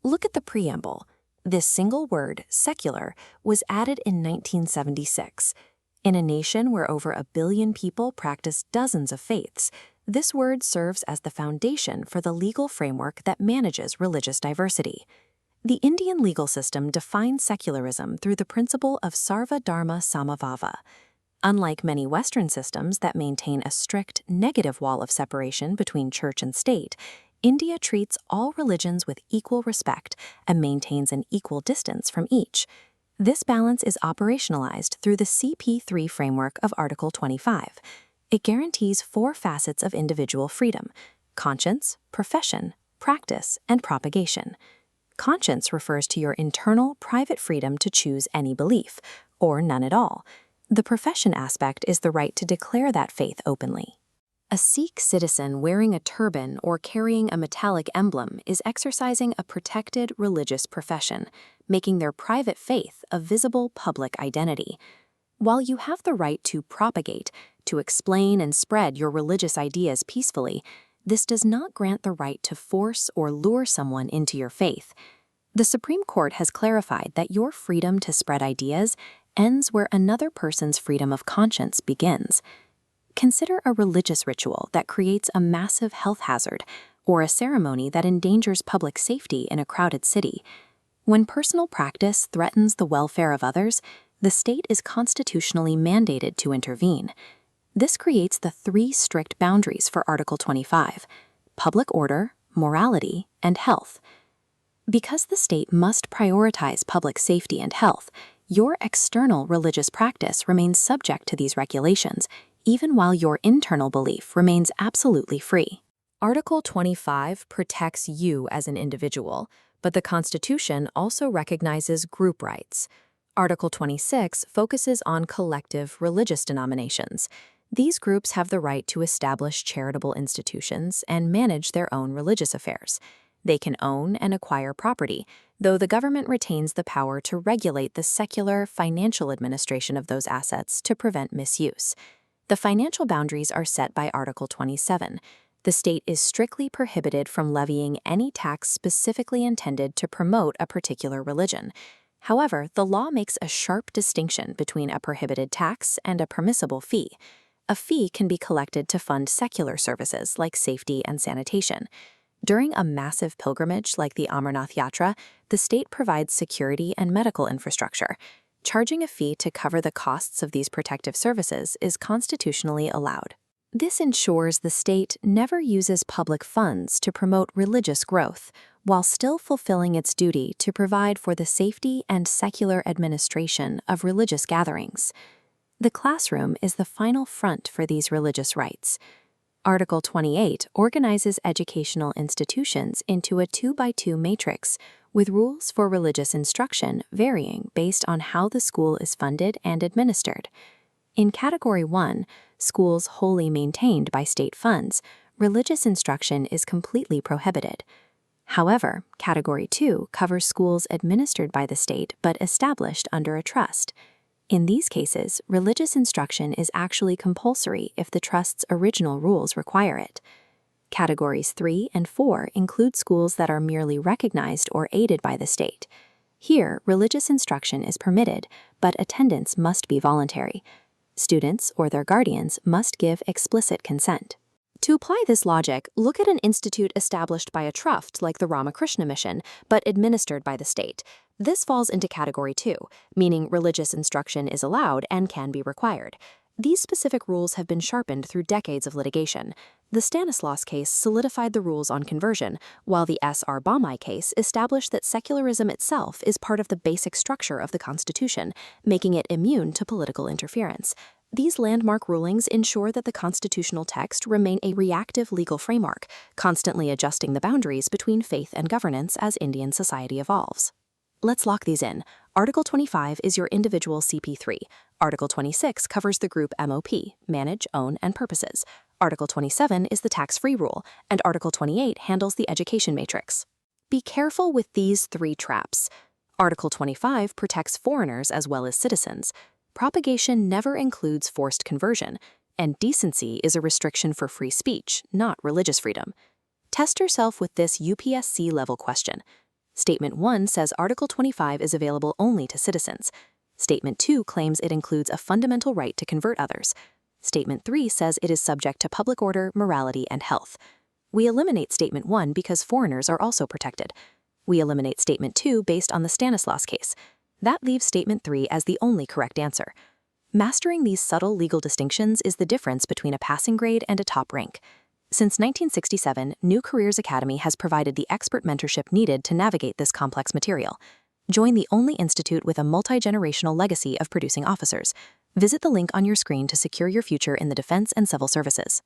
Look at the preamble. This single word, secular, was added in 1976. In a nation where over 1 billion people practice dozens of faiths, this word serves as the foundation for the legal framework that manages religious diversity. The Indian legal system defines secularism through the principle of Sarva Dharma Samabhava. Unlike many Western systems that maintain a strict negative wall of separation between church and state, India treats all religions with equal respect and maintains an equal distance from each. This balance is operationalized through the CP3 framework of Article 25. It guarantees 4 facets of individual freedom: conscience, profession, practice, and propagation. Conscience refers to your internal, private freedom to choose any belief, or none at all. The profession aspect is the right to declare that faith openly. A Sikh citizen wearing a turban or carrying a metallic emblem is exercising a protected religious profession, making their private faith a visible public identity. While you have the right to propagate, to explain and spread your religious ideas peacefully, this does not grant the right to force or lure someone into your faith. The Supreme Court has clarified that your freedom to spread ideas ends where another person's freedom of conscience begins. Consider a religious ritual that creates a massive health hazard, or a ceremony that endangers public safety in a crowded city. When personal practice threatens the welfare of others, the state is constitutionally mandated to intervene. This creates the 3 strict boundaries for Article 25: public order, morality, and health. Because the state must prioritize public safety and health, your external religious practice remains subject to these regulations, even while your internal belief remains absolutely free. Article 25 protects you as an individual, but the Constitution also recognizes group rights. Article 26 focuses on collective religious denominations. These groups have the right to establish charitable institutions and manage their own religious affairs. They can own and acquire property, though the government retains the power to regulate the secular financial administration of those assets to prevent misuse. The financial boundaries are set by Article 27. The state is strictly prohibited from levying any tax specifically intended to promote a particular religion. However, the law makes a sharp distinction between a prohibited tax and a permissible fee. A fee can be collected to fund secular services like safety and sanitation. During a massive pilgrimage like the Amarnath Yatra, the state provides security and medical infrastructure. Charging a fee to cover the costs of these protective services is constitutionally allowed. This ensures the state never uses public funds to promote religious growth, while still fulfilling its duty to provide for the safety and secular administration of religious gatherings. The classroom is the final front for these religious rights. Article 28 organizes educational institutions into a 2x2 matrix, with rules for religious instruction varying based on how the school is funded and administered. In Category 1, schools wholly maintained by state funds, religious instruction is completely prohibited. However, Category 2 covers schools administered by the state but established under a trust. In these cases, religious instruction is actually compulsory if the trust's original rules require it. Categories 3 and 4 include schools that are merely recognized or aided by the state. Here, religious instruction is permitted, but attendance must be voluntary. Students or their guardians must give explicit consent. To apply this logic, look at an institute established by a trust like the Ramakrishna Mission, but administered by the state. This falls into Category 2, meaning religious instruction is allowed and can be required. These specific rules have been sharpened through decades of litigation. The Stanislaus case solidified the rules on conversion, while the S.R. Bommai case established that secularism itself is part of the basic structure of the Constitution, making it immune to political interference. These landmark rulings ensure that the constitutional text remain a reactive legal framework, constantly adjusting the boundaries between faith and governance as Indian society evolves. Let's lock these in. Article 25 is your individual CP3. Article 26 covers the group MOP, Manage, Own, and Purposes. Article 27 is the tax-free rule, and Article 28 handles the education matrix. Be careful with these 3 traps. Article 25 protects foreigners as well as citizens. Propagation never includes forced conversion, and decency is a restriction for free speech, not religious freedom. Test yourself with this UPSC level question. Statement 1 says Article 25 is available only to citizens. Statement 2 claims it includes a fundamental right to convert others. Statement 3 says it is subject to public order, morality, and health. We eliminate Statement 1 because foreigners are also protected. We eliminate Statement 2 based on the Stanislaus case. That leaves Statement 3 as the only correct answer. Mastering these subtle legal distinctions is the difference between a passing grade and a top rank. Since 1967, New Careers Academy has provided the expert mentorship needed to navigate this complex material. Join the only institute with a multi-generational legacy of producing officers. Visit the link on your screen to secure your future in the defense and civil services.